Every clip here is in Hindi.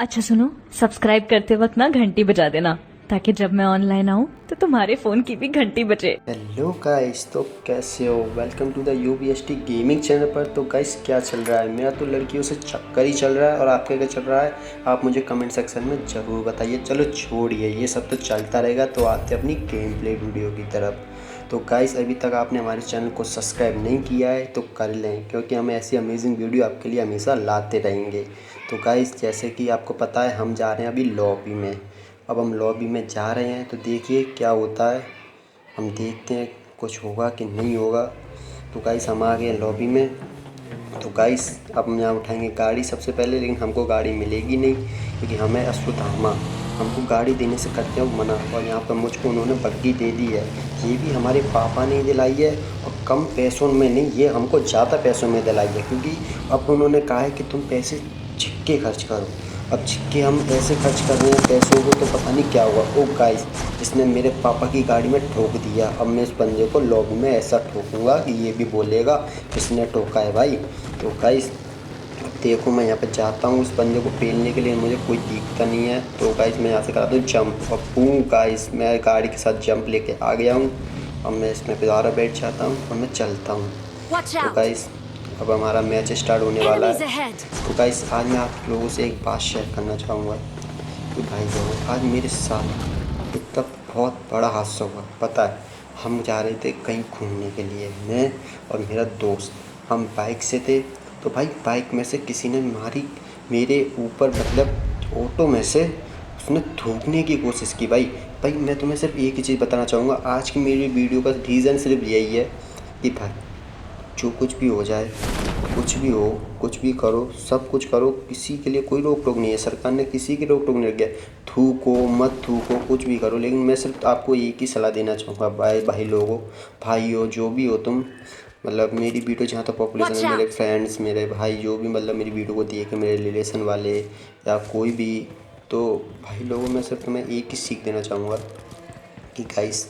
अच्छा सुनो, सब्सक्राइब करते वक्त ना घंटी बजा देना ताकि जब मैं ऑनलाइन आऊँ तो तुम्हारे फोन की भी घंटी बजे। हेलो गाइस, तो कैसे हो? Welcome to the UBST gaming channel पर। तो गाइस, क्या चल रहा है? मेरा तो लड़कियों से चक्कर ही चल रहा है। और आपका क्या चल रहा है? आप मुझे कमेंट सेक्शन में ज़रूर बताइए। चलो छोड़िए, ये सब तो चलता रहेगा। तो आते अपनी गेम प्ले वीडियो की तरफ। तो गाइस, अभी तक आपने हमारे चैनल को सब्सक्राइब नहीं किया है तो कर लें, क्योंकि हम ऐसी अमेजिंग वीडियो आपके लिए हमेशा लाते रहेंगे। तो गाइस, जैसे कि आपको पता है, हम जा रहे हैं अभी लॉबी में। अब हम लॉबी में जा रहे हैं तो देखिए क्या होता है। हम देखते हैं कुछ होगा कि नहीं होगा। तो गाइस, हम आ गए लॉबी में। तो गाइस, अब हम यहाँ उठाएंगे गाड़ी सबसे पहले, लेकिन हमको गाड़ी मिलेगी नहीं, क्योंकि हमें अश्वत्थामा हमको गाड़ी देने से करते हैं मना। और यहाँ पर मुझको उन्होंने बग्गी दे दी है। ये भी हमारे पापा ने दिलाई है, और कम पैसों में नहीं, ये हमको ज़्यादा पैसों में दिलाई है, क्योंकि अब उन्होंने कहा है कि तुम पैसे छिक्के खर्च करो। अब छिक्के हम ऐसे खर्च कर रहे हैं पैसों को, तो पता नहीं क्या हुआ। ओ गाइस, इसने मेरे पापा की गाड़ी में ठोक दिया। अब मैं इस बंदे को लॉबी में ऐसा ठोकूंगा कि ये भी बोलेगा किसने ठोका है भाई। तो गाइस, अब देखो, मैं यहाँ पे जाता हूँ उस बंदे को पेलने के लिए, मुझे कोई दिक्कत नहीं है। तो गाइस, मैं यहाँ से कराता हूँ जंप। और बूम गाइस, मैं गाड़ी के साथ जंप लेके आ गया हूँ। अब मैं इसमें दोबारा बैठ जाता हूँ और मैं चलता हूँ। Watch तो out! गाइस, अब हमारा मैच स्टार्ट होने वाला Enemies है। ahead! तो गाइस, आज मैं आप लोगों से एक बात शेयर करना चाहूँगा कि भाई लोगों, आज मेरे साथ एक तब बहुत बड़ा हादसा हुआ। पता है, हम जा रहे थे कहीं घूमने के लिए, मैं और मेरा दोस्त। हम बाइक से थे। तो भाई, बाइक में से किसी ने मेरे ऊपर, मतलब ऑटो में से उसने थूकने की कोशिश की। भाई भाई, मैं तुम्हें सिर्फ एक ही चीज़ बताना चाहूँगा। आज की मेरी वीडियो का रीज़न सिर्फ यही है कि भाई, जो कुछ भी हो जाए, कुछ भी हो, कुछ भी करो, सब कुछ करो, किसी के लिए कोई रोक टोक नहीं है। सरकार ने किसी की रोक टोक नहीं रखी है। थूको मत थूको, कुछ भी करो, लेकिन मैं सिर्फ आपको एक ही सलाह देना चाहूँगा, भाई भाई लोगों, भाई हो, जो भी हो तुम, मतलब मेरी वीडियो जहाँ तक पॉपुलेशन Watch है, मेरे out! फ्रेंड्स, मेरे भाई, जो भी मतलब मेरी वीडियो को देखे, मेरे रिलेशन वाले या कोई भी, तो भाई लोगों, मैं सिर्फ तुम्हें एक ही सीख देना चाहूँगा कि गाइस,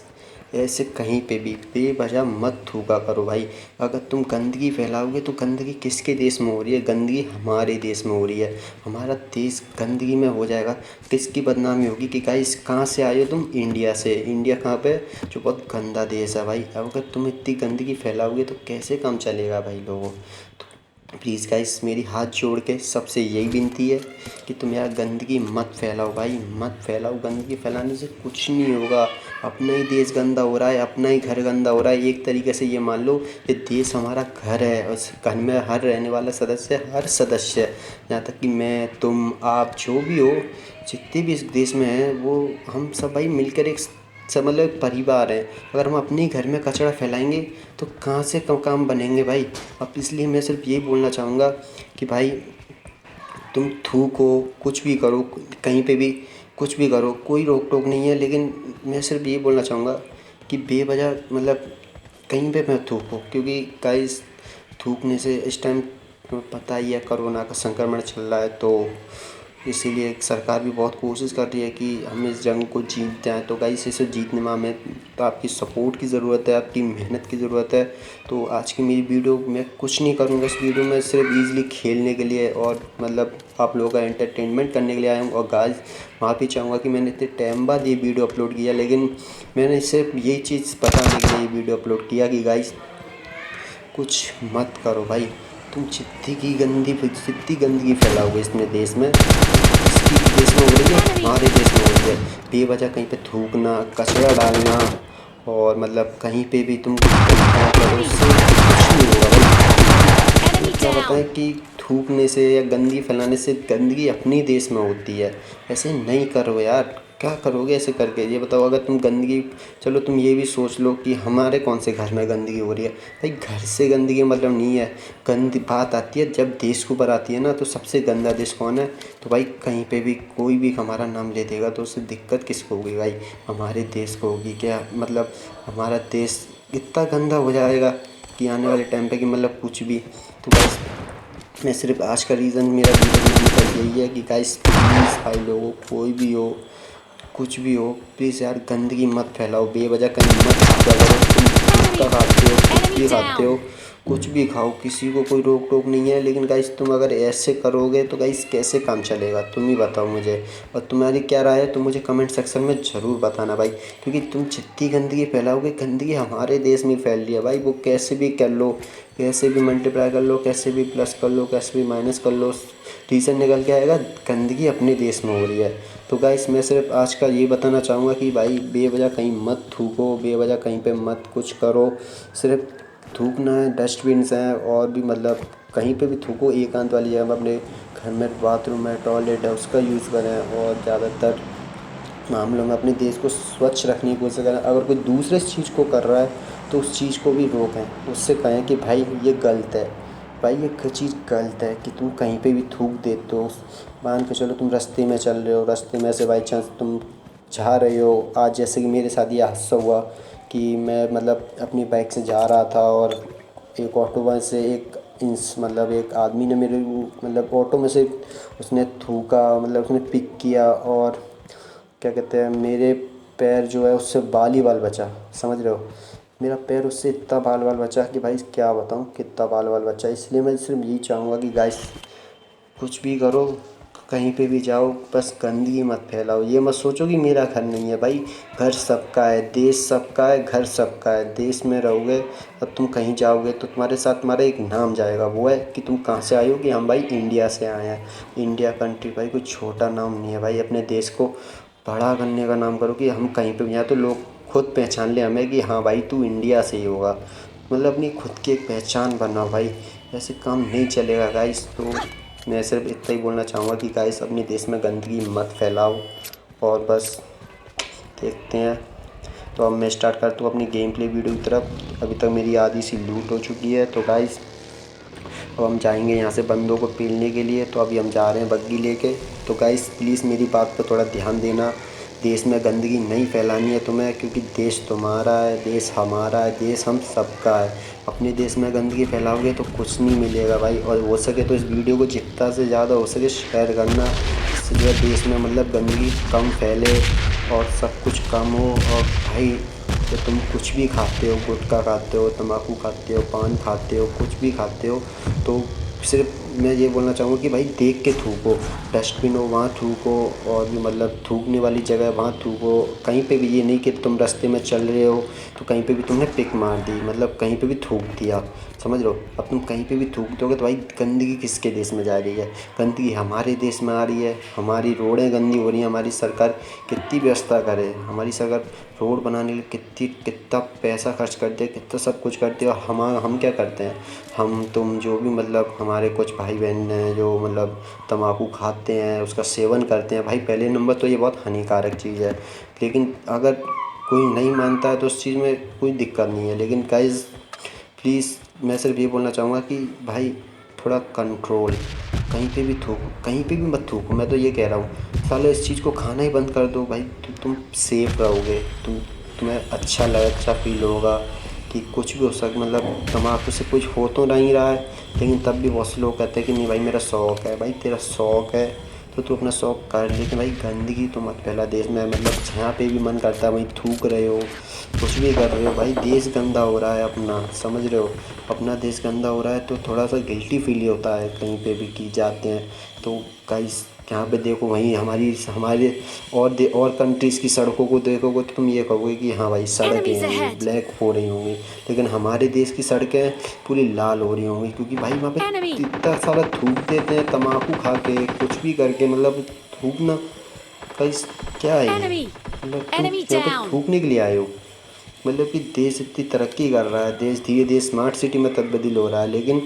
ऐसे कहीं पे भी बेवजह मत थूका करो भाई। अगर तुम गंदगी फैलाओगे तो गंदगी किसके देश में हो रही है? गंदगी हमारे देश में हो रही है। हमारा देश गंदगी में हो जाएगा, किसकी बदनामी होगी कि गाइस, कहाँ से आए हो तुम? इंडिया से। इंडिया कहाँ पे? जो बहुत गंदा देश है भाई। अब अगर तुम इतनी गंदगी फैलाओगे तो कैसे काम चलेगा भाई लोगों? प्लीज़ गाइस, मेरी हाथ जोड़ के सबसे यही विनती है कि तुम यार गंदगी मत फैलाओ भाई, मत फैलाओ। गंदगी फैलाने से कुछ नहीं होगा। अपना ही देश गंदा हो रहा है, अपना ही घर गंदा हो रहा है। एक तरीके से ये मान लो, ये देश हमारा घर है, और उस घर में हर रहने वाला सदस्य, हर सदस्य, यहाँ तक कि मैं, तुम, आप, जो भी हो, जितने भी इस देश में हैं, वो हम सब भाई मिलकर एक सब मतलब एक परिवार है। अगर हम अपने ही घर में कचरा फैलाएंगे तो कहाँ से काम बनेंगे भाई? अब इसलिए मैं सिर्फ यही बोलना चाहूँगा कि भाई, तुम थूको, कुछ भी करो, कहीं पे भी कुछ भी करो, कोई रोक टोक नहीं है। लेकिन मैं सिर्फ ये बोलना चाहूँगा कि बेवजह, मतलब कहीं पे मत थूको, क्योंकि गाइस, थूकने से इस टाइम पता ही है कोरोना का संक्रमण चल रहा है। तो इसीलिए सरकार भी बहुत कोशिश कर रही है कि हम इस जंग को जीत जाएँ। तो गाइस, इसे जीतने में हमें तो आपकी सपोर्ट की ज़रूरत है, आपकी मेहनत की ज़रूरत है। तो आज की मेरी वीडियो मैं कुछ नहीं करूँगा, इस वीडियो में सिर्फ ईज़िली खेलने के लिए और मतलब आप लोगों का एंटरटेनमेंट करने के लिए आया हूँ। और गाइस, माफ़ी चाहूँगा कि मैंने इतने टाइम बाद ये वीडियो अपलोड किया, लेकिन मैंने सिर्फ यही चीज़ बताने के लिए ये वीडियो अपलोड किया कि गाइस, कुछ मत करो भाई। तुम जितनी गंदगी फैलाओगे इसमें देश में, किसकी देश में हो रही है? Enemy! हमारे देश में हो रही है। बेवजह कहीं पे थूकना, कचरा डालना, और मतलब कहीं पे भी तुम कुछ गंदा करो, Enemy! उससे कुछ नहीं होगा भाई। Enemy तुम्हें क्या बताएं down! कि थूकने से या गंदगी फैलाने से, गंदगी अपनी देश में होती है। ऐसे नहीं करो यार, क्या करोगे ऐसे करके? ये बताओ, अगर तुम गंदगी, चलो तुम ये भी सोच लो कि हमारे कौन से घर में गंदगी हो रही है। भाई, घर से गंदगी मतलब नहीं है। गंदी बात आती है जब देश के ऊपर आती है ना, तो सबसे गंदा देश कौन है? तो भाई, कहीं पे भी कोई भी हमारा नाम ले देगा तो उससे दिक्कत किसको होगी भाई? हमारे देश को होगी। क्या मतलब, हमारा देश इतना गंदा हो जाएगा कि आने वाले टाइम पे कि मतलब कुछ भी। तो बस, मैं सिर्फ आज का रीज़न मेरा वीडियो बनाने का यही है कि गाइस, प्लीज़ भाई लोगों, कोई भी हो, कुछ भी हो, प्लीज़ यार गंदगी मत फैलाओ। बेवजह कहीं मत थूका करो। तुम Enemy! गुटखा खाते हो, कुछ Enemy भी खाते हो, down! कुछ भी खाओ, किसी को कोई रोक टोक नहीं है। लेकिन गाइस तुम अगर ऐसे करोगे तो गाइस कैसे काम चलेगा, तुम ही बताओ मुझे। और तुम्हारी क्या राय है, तुम मुझे कमेंट सेक्शन में ज़रूर बताना भाई। क्योंकि तुम जितनी गंदगी फैलाओगे, गंदगी हमारे देश में फैल रही है भाई। वो कैसे भी कर लो, कैसे भी मल्टीप्लाई कर लो, कैसे भी प्लस कर लो, कैसे भी माइनस कर लो, रीज़न निकल के आएगा, गंदगी अपने देश में हो रही है। तो गाइस मैं सिर्फ आज का ये बताना चाहूँगा कि भाई बेवजह कहीं मत थूको, बेवजह कहीं पे मत कुछ करो। सिर्फ थूकना है, डस्टबिन्स हैं और भी मतलब कहीं पे भी थूको, एकांत वाली जगह में, अपने घर में बाथरूम है, टॉयलेट है, उसका यूज़ करें। और ज़्यादातर मामलों में अपने देश को स्वच्छ रखने की कोशिश करें। अगर कोई दूसरे इस चीज़ को कर रहा है तो उस चीज़ को भी रोकें, उससे कहें कि भाई ये गलत है, भाई ये चीज़ गलत है कि तुम कहीं पे भी थूक देते हो। मान के चलो तुम रास्ते में चल रहे हो, रास्ते में से बाई चांस तुम जा रहे हो, आज जैसे कि मेरे साथ ये हादसा हुआ कि मैं मतलब अपनी बाइक से जा रहा था और एक ऑटो में से एक इंस मतलब एक आदमी ने मेरे मतलब ऑटो में से उसने थूका, मतलब उसने पिक किया और क्या कहते हैं, मेरे पैर जो है उससे बाल ही बाल बचा, समझ रहे हो। मेरा पैर उससे इतना बाल बाल बचा कि भाई क्या बताऊँ कितना बाल बाल बचा। इसलिए मैं सिर्फ यही चाहूँगा कि गाइस कुछ भी करो, कहीं पे भी जाओ, बस गंदगी मत फैलाओ। ये मत सोचो कि मेरा घर नहीं है भाई, घर सबका है, देश सबका है, घर सबका है। देश में रहोगे, अब तुम कहीं जाओगे तो तुम्हारे साथ तुम्हारा एक नाम जाएगा, वो है कि तुम कहाँ से आए हो, कि हम भाई इंडिया से आए हैं। इंडिया कंट्री भाई कोई छोटा नाम नहीं है भाई। अपने देश को बड़ा करने का नाम करो कि हम कहीं पे भी जाए तो लोग खुद पहचान ले हमें कि हाँ भाई तू इंडिया से ही होगा। मतलब अपनी खुद की एक पहचान बनाओ भाई, ऐसे काम नहीं चलेगा गाइस। तो मैं सिर्फ इतना ही बोलना चाहूँगा कि गाइस अपने देश में गंदगी मत फैलाओ। और बस देखते हैं। तो अब मैं स्टार्ट करता हूँ अपनी गेम प्ले वीडियो की तरफ। अभी तक मेरी आधी सी लूट हो चुकी है। तो गाइस अब हम जाएंगे यहाँ से बंदों को पीलने के लिए। तो अभी हम जा रहे हैं बग्गी लेके। तो गाइस प्लीज़ मेरी बात पर थोड़ा ध्यान देना, देश में गंदगी नहीं फैलानी है तुम्हें, क्योंकि देश तुम्हारा है, देश हमारा है, देश हम सबका है। अपने देश में गंदगी फैलाओगे तो कुछ नहीं मिलेगा भाई। और हो सके तो इस वीडियो को जितना से ज़्यादा हो सके शेयर करना, इससे जो है देश में मतलब गंदगी कम फैले और सब कुछ कम हो। और भाई तो तुम कुछ भी खाते हो, गुटखा खाते हो, तम्बाकू खाते हो, पान खाते हो, कुछ भी खाते हो, तो सिर्फ मैं ये बोलना चाहूँगा कि भाई देख के थूको। डस्टबिन हो वहाँ थूको, और भी मतलब थूकने वाली जगह है वहाँ थूको। कहीं पे भी ये नहीं कि तुम रास्ते में चल रहे हो तो कहीं पे भी तुमने पिक मार दी, मतलब कहीं पे भी थूक दिया, समझ लो। अब तुम कहीं पे भी थूक दोगे तो भाई गंदगी किसके देश में जा रही है, गंदगी हमारे देश में आ रही है। हमारी रोडें गंदी हो रही हैं, हमारी सरकार कितनी व्यवस्था करे, हमारी सरकार रोड बनाने के लिए कितना पैसा खर्च करती है, कितना सब कुछ करती है। और हम क्या करते हैं, हम तुम जो भी मतलब हमारे कुछ भाई बहन हैं जो मतलब तम्बाकू खाते हैं, उसका सेवन करते हैं। भाई पहले नंबर तो ये बहुत हानिकारक चीज़ है। लेकिन अगर कोई नहीं मानता है तो उस चीज़ में कोई दिक्कत नहीं है। लेकिन गाइज़ प्लीज़ मैं सिर्फ ये बोलना चाहूँगा कि भाई थोड़ा कंट्रोल, कहीं पे भी थूको, कहीं पे भी मत थूको। मैं तो ये कह रहा हूँ साले इस चीज़ को खाना ही बंद कर दो भाई, तो तुम सेफ रहोगे। तुम्हें अच्छा लगे, अच्छा फील होगा कि कुछ भी हो सकता, मतलब तम्बाकू से कुछ हो तो नहीं रहा है, लेकिन तब भी बहुत से लोग कहते हैं कि नहीं भाई मेरा शौक़ है। भाई तेरा शौक़ है तो तू अपना शौक़ कर, लेकिन भाई गंदगी तो मत फैला देश में। मतलब जहाँ पे भी मन करता है वहीं थूक रहे हो, कुछ भी कर रहे हो। भाई देश गंदा हो रहा है अपना, समझ रहे हो। अपना देश गंदा हो रहा है तो थोड़ा सा गिल्टी फील होता है कहीं पे भी की जाते हैं। तो गाइस जहाँ पे देखो वहीं हमारे और कंट्रीज़ की सड़कों को देखोगे तो तुम ये कहोगे कि हाँ भाई सड़कें Enemies होंगी ahead! ब्लैक हो रही होंगी, लेकिन हमारे देश की सड़कें पूरी लाल हो रही होंगी, क्योंकि भाई वहाँ पे Enemy! इतना सारा थूक देते हैं, तम्बाकू खा के कुछ भी करके। मतलब थूकना गाइस क्या है ये, Enemy! मतलब तुम Enemy यहाँ पे down! थूकने के लिए आए हो। मतलब कि देश इतनी तरक्की कर रहा है, देश धीरे धीरे स्मार्ट सिटी में तब्दील हो रहा है, लेकिन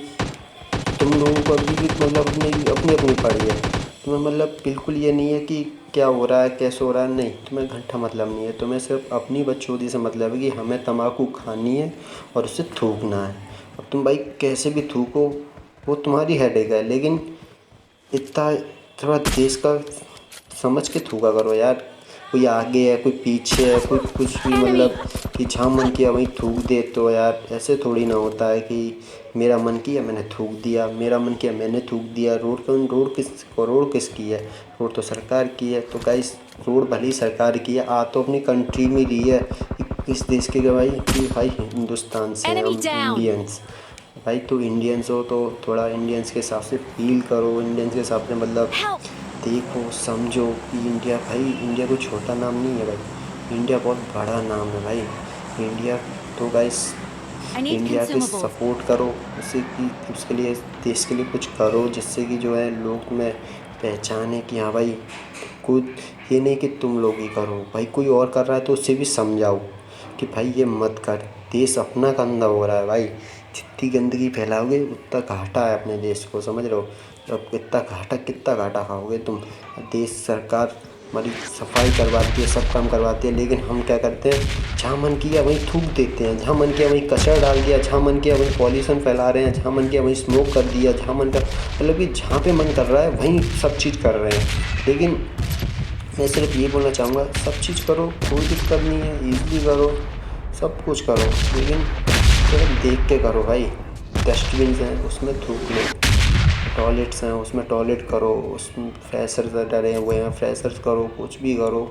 तुम लोगों को अभी भी मतलब अपनी अपनी पड़ी है। तुम्हें मतलब बिल्कुल ये नहीं है कि क्या हो रहा है कैसे हो रहा है, नहीं तुम्हें घंटा मतलब नहीं है। तुम्हें सिर्फ अपनी बदचोदी से मतलब है कि हमें तम्बाकू खानी है और उससे थूकना है। अब तुम भाई कैसे भी थूको वो तुम्हारी हेडेक है, लेकिन इतना थोड़ा देश का समझ के थूका करो यार। कोई आगे है, कोई पीछे है, कोई कुछ भी Enemy! मतलब कि जहाँ मन किया वहीं थूक दे। तो यार ऐसे थोड़ी ना होता है कि मेरा मन किया मैंने थूक दिया, मेरा मन किया मैंने थूक दिया। रोड किसकी है, रोड तो सरकार की है। तो गाइस रोड भले ही सरकार की है, आ तो अपनी कंट्री में रही है कि किस देश के भाई, कि भाई हिंदुस्तान से हैं Enemy हम down! इंडियंस। भाई तो इंडियंस हो तो थोड़ा इंडियंस के हिसाब से फील करो, इंडियंस के हिसाब से मतलब देखो समझो कि इंडिया, भाई इंडिया कोई छोटा नाम नहीं है भाई, इंडिया बहुत बड़ा नाम है भाई इंडिया। तो गाइस इंडिया के सपोर्ट करो, उससे कि उसके लिए देश के लिए कुछ करो, जिससे कि जो है लोग में पहचाने कि हाँ भाई खुद, ये नहीं कि तुम लोग ही करो भाई, कोई और कर रहा है तो उससे भी समझाओ कि भाई ये मत कर, देश अपना गंदा हो रहा है भाई। जितनी गंदगी फैलाओगे उतना घाटा है अपने देश को, समझ रहे हो। अब कितना घाटा खाओगे तुम। देश सरकार हमारी सफाई करवाती है, सब काम करवाती है, लेकिन हम क्या करते हैं, जहाँ मन किया वहीं थूक देते हैं, जहाँ मन किया वहीं कचरा डाल दिया, जहाँ मन किया वहीं पॉल्यूशन फैला रहे हैं, जहाँ मन किया वहीं स्मोक कर दिया, जहाँ मन कर मतलब कि जहाँ पे मन कर रहा है वहीं सब चीज़ कर रहे हैं। लेकिन मैं सिर्फ ये बोलना चाहूँगा, सब चीज़ करो, कोई दिक्कत नहीं है, ईज़िली करो, सब कुछ करो, लेकिन सिर्फ देख के करो भाई। डस्टबिन हैं उसमें थूक लो, टॉयलेट्स हैं उसमें टॉयलेट करो, उसमें फ्रेशर्स डरे हुए हैं, फ्रेशर्स करो, कुछ भी करो,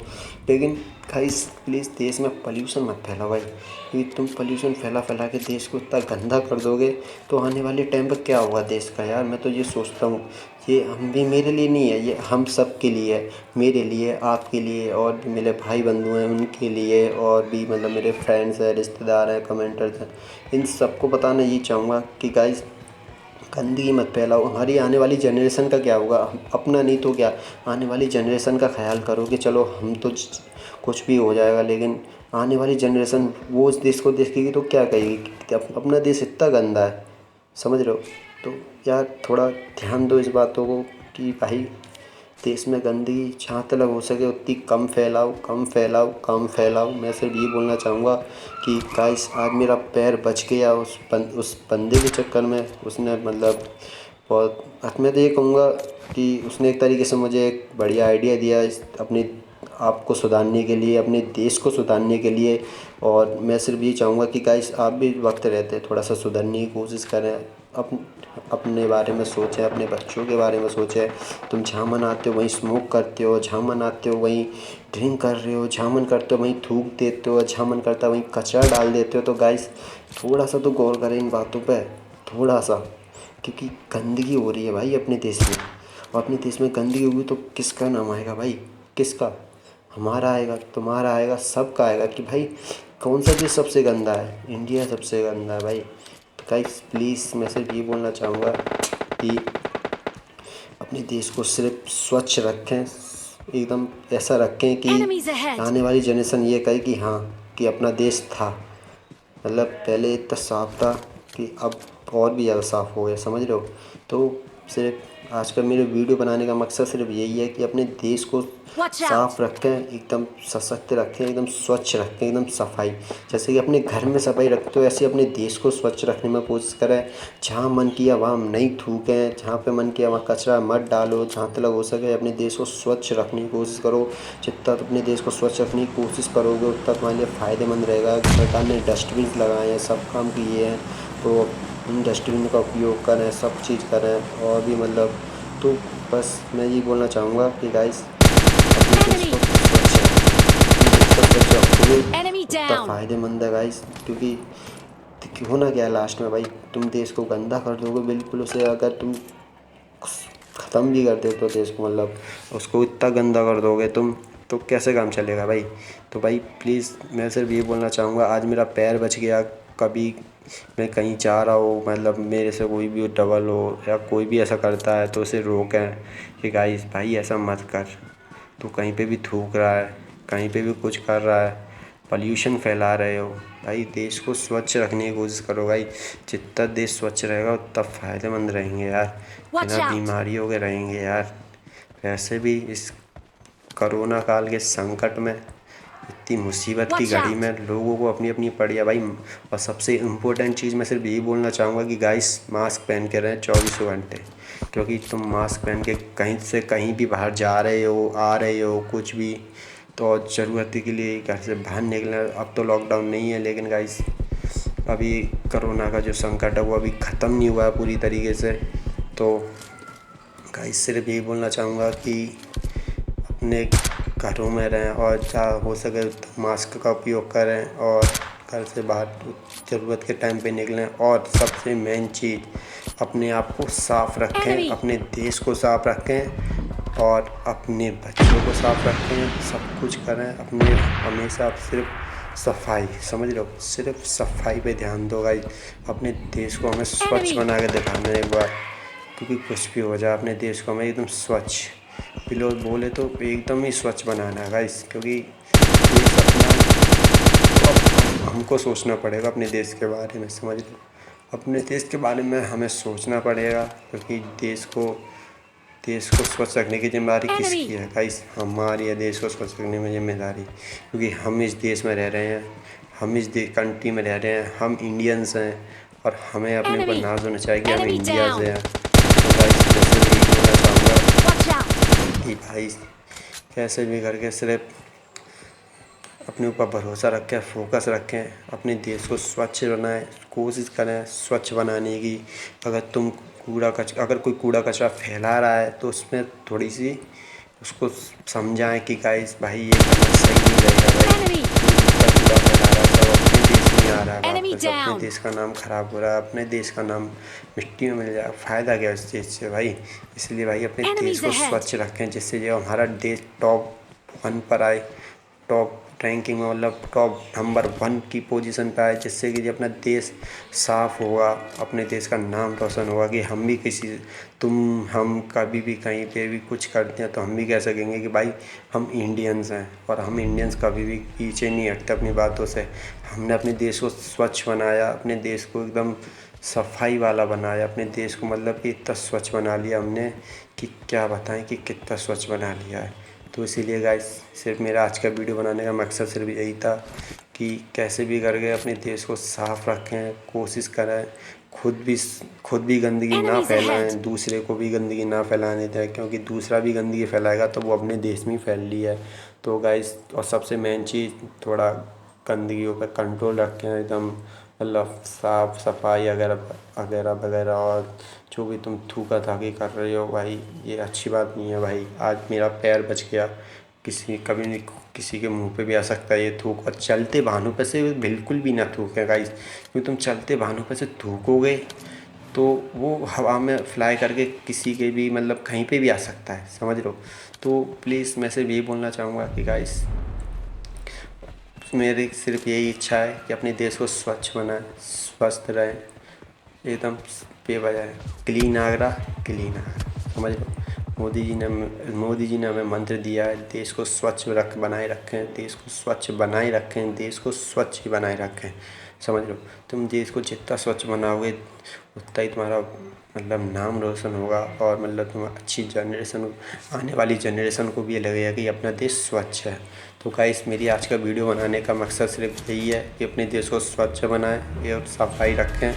लेकिन गाइस प्लीज़ देश में पॉल्यूशन मत फैलाओ भाई, क्योंकि तुम पॉल्यूशन फैला फैला के देश को इतना गंदा कर दोगे तो आने वाले टाइम पर क्या होगा देश का यार। मैं तो ये सोचता हूँ, ये हम भी, मेरे लिए नहीं है ये, हम सब के लिए है, मेरे लिए, आपके लिए, और भी मेरे भाई बंधु हैं उनके लिए, और भी मतलब मेरे फ्रेंड्स हैं, रिश्तेदार हैं, कमेंटर्स हैं, इन सबको बताना ये चाहूँगा कि गाइस गंदगी मत फैलाओ। हमारी आने वाली जनरेशन का क्या होगा, अपना नहीं तो क्या, आने वाली जनरेशन का ख्याल करो कि चलो हम तो कुछ भी हो जाएगा, लेकिन आने वाली जनरेशन वो उस देश को देखेगी तो क्या कहेगी कि अपना देश इतना गंदा है, समझ रहे हो। तो यार थोड़ा ध्यान दो इस बातों को कि भाई देश में गंदगी जहाँ तक हो सके उतनी कम फैलाओ, कम फैलाओ, कम फैलाओ। मैं सिर्फ ये बोलना चाहूँगा कि गाइस आज मेरा पैर बच गया उस बंदे के चक्कर में, उसने मतलब बहुत, मैं तो ये कहूँगा कि उसने एक तरीके से मुझे एक बढ़िया आइडिया दिया अपने आप को सुधारने के लिए, अपने देश को सुधारने के लिए। और मैं सिर्फ ये चाहूँगा कि गाइस आप भी वक्त रहते थोड़ा सा सुधरने की कोशिश करें, अपने बारे में सोचें, अपने बच्चों के बारे में सोचें। तुम जहाँ मन आते हो वहीं स्मोक करते हो, जहाँ मन आते हो वहीं ड्रिंक कर रहे हो, जहाँ मन करते हो वहीं थूक देते हो, जहाँ मन करता है वहीं कचरा डाल देते हो। तो गाइस थोड़ा सा तो गौर करें इन बातों पर, थोड़ा सा, क्योंकि गंदगी हो रही है भाई अपने देश में, और अपने देश में गंदगी होगी तो किसका नाम आएगा भाई, किसका, हमारा आएगा, तुम्हारा आएगा, सबका आएगा कि भाई कौन सा देश सबसे गंदा है, इंडिया सबसे गंदा है भाई। तो गाइस प्लीज़ मैं सिर्फ ये बोलना चाहूँगा कि अपने देश को सिर्फ स्वच्छ रखें, एकदम ऐसा रखें कि आने वाली जनरेशन ये कहे कि हाँ कि अपना देश था, मतलब पहले इतना साफ था कि अब और भी ज़्यादा साफ़ हो गया, समझ रहे हो। तो सिर्फ आज का मेरे वीडियो बनाने का मकसद सिर्फ यही है कि अपने देश को साफ रखें, एकदम सशक्त रखें, एकदम स्वच्छ रखें, एकदम सफाई, जैसे कि अपने घर में सफाई रखते हो ऐसे अपने देश को स्वच्छ रखने में कोशिश करें। जहाँ मन किया वहाँ नहीं थूकें, जहाँ पे मन किया वहाँ कचरा मत डालो, जहाँ तक हो सके अपने देश को स्वच्छ रखने की कोशिश करो। जितना अपने देश को स्वच्छ रखने की कोशिश करोगे उतना तुम्हारे लिए फ़ायदेमंद रहेगा। सरकार ने डस्टबिन लगाए हैं, सब काम किए हैं, तो उन डस्टबिन का उपयोग करें, सब चीज़ करें। और भी मतलब तो बस मैं ये बोलना चाहूँगा कि गाइस अपने देश को स्वच्छ रखोगे उतना फ़ायदेमंद है गाइस, क्योंकि होना क्या है लास्ट में भाई, तुम देश को गंदा कर दोगे बिल्कुल, उसे अगर तुम ख़त्म भी कर देते हो देश को, मतलब उसको इतना गंदा कर दोगे तुम, तो कैसे काम चलेगा भाई। तो भाई प्लीज़ मैं सिर्फ ये बोलना चाहूँगा, आज मेरा पैर बच गया, कभी मैं कहीं जा रहा हूँ, मतलब मेरे से कोई भी डबल हो या कोई भी ऐसा करता है तो उसे रोकें कि गाइस भाई ऐसा मत कर, तो कहीं पे भी थूक रहा है, कहीं पे भी कुछ कर रहा है, पॉल्यूशन फैला रहे हो भाई। देश को स्वच्छ रखने की कोशिश करो भाई, जितना देश स्वच्छ रहेगा उतना फ़ायदेमंद रहेंगे यार, बिना बीमारियों के रहेंगे यार। वैसे भी इस कोरोना काल के संकट में, इतनी मुसीबत की घड़ी में लोगों को अपनी अपनी पड़ी है भाई। और सबसे इम्पोर्टेंट चीज़ मैं सिर्फ यही बोलना चाहूँगा कि गाइस मास्क पहन के रहें 24 घंटे, क्योंकि तुम मास्क पहन के कहीं से कहीं भी बाहर जा रहे हो, आ रहे हो, कुछ भी तो ज़रूरत के लिए घर से बाहर निकलना। अब तो लॉकडाउन नहीं है, लेकिन गाइस अभी कोरोना का जो संकट है वो अभी ख़त्म नहीं हुआ है पूरी तरीके से। तो गाइस सिर्फ यही बोलना चाहूँगा कि अपने घरों में रहें और जहाँ हो सके तो मास्क का उपयोग करें और घर से बाहर ज़रूरत के टाइम पे निकलें। और सबसे मेन चीज़, अपने आप को साफ़ रखें, अपने देश को साफ़ रखें और अपने बच्चों को साफ़ रखें। सब कुछ करें अपने, हमेशा सिर्फ सफाई, समझ लो, सिर्फ सफाई पे ध्यान दो गाइस। अपने देश को हमें स्वच्छ बना के दिखाना है एक बार, क्योंकि कुछ भी हो जाए अपने देश को हमें एकदम स्वच्छ, बिलो बोले तो एकदम ही स्वच्छ बनाना है गाइस। क्योंकि देश अपना है, तो अब हमको सोचना पड़ेगा अपने देश के बारे में, समझ लो। अपने देश के बारे में हमें सोचना पड़ेगा, क्योंकि देश को स्वच्छ रखने की जिम्मेदारी किसकी है गाइस? हमारी है देश को स्वच्छ रखने में जिम्मेदारी, क्योंकि हम इस देश में रह रहे हैं, हम इस कंट्री में रह रहे हैं, हम इंडियंस हैं और हमें अपने ऊपर नाज होना चाहिए कि हम इंडिया से हैं। तो गाइस मैं सिर्फ यही बोलना चाहूँगा कि भाई कैसे भी करके सिर्फ अपने ऊपर भरोसा रखें, फोकस रखें, अपने देश को स्वच्छ बनाएं, कोशिश करें स्वच्छ बनाने की। अगर कोई कूड़ा कचरा फैला रहा है तो उसमें थोड़ी सी उसको समझाएं कि गाइस भाई ये करना सही नहीं रहेगा भाई। जो दूसरा कूड़ा फैला रहा है सब अपने देश में आ रहा है वापस, अपने देश का नाम ख़राब हो रहा है, अपने देश का नाम मिट्टी में मिल जाएगा, फ़ायदा क्या उस चीज़ से भाई। इसलिए भाई अपने देश को स्वच्छ रखें, जिससे जो हमारा देश टॉप 1 पर आए, टॉप रैंकिंग में, मतलब टॉप नंबर 1 की पोजीशन पे आए, जिससे कि अपना देश साफ़ होगा, अपने देश का नाम रोशन होगा कि हम भी हम कभी भी कहीं पे भी कुछ करते हैं तो हम भी कह सकेंगे कि भाई हम इंडियंस हैं। और हम इंडियंस कभी भी पीछे नहीं हटते अपनी बातों से। हमने अपने देश को स्वच्छ बनाया, अपने देश को एकदम सफाई वाला बनाया, अपने देश को मतलब कि इतना स्वच्छ बना लिया हमने कि क्या बताएं कि कितना स्वच्छ बना लिया है। तो इसीलिए गाइस सिर्फ मेरा आज का वीडियो बनाने का मकसद सिर्फ यही था कि कैसे भी करके अपने देश को साफ़ रखें, कोशिश करें, खुद भी गंदगी ना फैलाएं, दूसरे को भी गंदगी ना फैलाने दें, क्योंकि दूसरा भी गंदगी फैलाएगा तो वो अपने देश में ही फैल रही है। तो गाइस, और सबसे मेन चीज़, थोड़ा गंदगियों पर कंट्रोल रखें, एकदम मतलब साफ़ सफाई वगैरह वगैरह। और जो भी तुम थूका थाकी कर रहे हो भाई, ये अच्छी बात नहीं है भाई। आज मेरा पैर बच गया, कभी नहीं किसी के मुंह पे भी आ सकता है ये थूक। और चलते वाहनों पे से बिल्कुल भी ना थूकें गाइस, क्योंकि तुम चलते वाहनों पे से थूकोगे तो वो हवा में फ्लाई करके किसी के भी मतलब कहीं पे भी आ सकता है, समझ लो। तो प्लीज़ मैं सिर्फ यही बोलना चाहूँगा कि गाइस मेरी सिर्फ यही इच्छा है कि अपने देश को स्वच्छ बनाएं, स्वस्थ रहें, एकदम बेवजह क्लीन आगरा, समझ लो। मोदी जी ने हमें मंत्र दिया है, देश को स्वच्छ बनाए रखें, देश को स्वच्छ बनाए रखें, देश को स्वच्छ ही बनाए रखें, समझ लो। तुम देश को जितना स्वच्छ बनाओगे उतना ही तुम्हारा मतलब नाम रोशन होगा, और मतलब तुम अच्छी जनरेशन, आने वाली जनरेशन को भी ये लगेगा कि अपना देश स्वच्छ है। तो गाइस मेरी आज का वीडियो बनाने का मकसद सिर्फ यही है कि अपने देश को स्वच्छ बनाएं और सफाई रखें।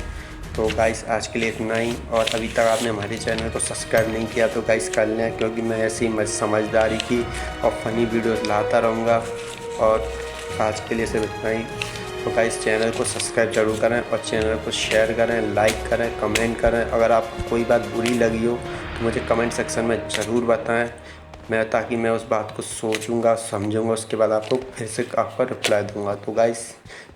तो गाइस आज के लिए इतना ही, और अभी तक आपने हमारे चैनल को सब्सक्राइब नहीं किया तो गाइस कर लें, क्योंकि मैं ऐसी समझदारी की और फ़नी वीडियोस लाता रहूँगा। और आज के लिए सिर्फ इतना ही। तो गाइस चैनल को सब्सक्राइब जरूर करें और चैनल को शेयर करें, लाइक करें, कमेंट करें। अगर आपको कोई बात बुरी लगी हो तो मुझे कमेंट सेक्शन में ज़रूर बताएं, ताकि मैं उस बात को सोचूंगा, समझूंगा, उसके बाद आपको फिर से आपका रिप्लाई दूंगा। तो गाइस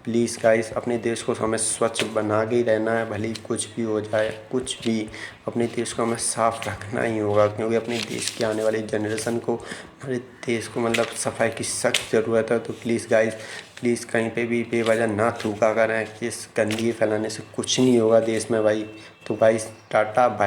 प्लीज़ गाइस अपने देश को हमें स्वच्छ बना के ही रहना है, भले ही कुछ भी हो जाए, कुछ भी अपने देश को हमें साफ़ रखना ही होगा, क्योंकि अपने देश की आने वाली जनरेशन को, हमारे देश को मतलब सफाई की सख्त ज़रूरत है। तो प्लीज़ गाइस, प्लीज़ कहीं पे भी बेवजह ना थूका करें, कि इस गंदगी फैलाने से कुछ नहीं होगा देश में भाई। तो गाइस टाटा बाय।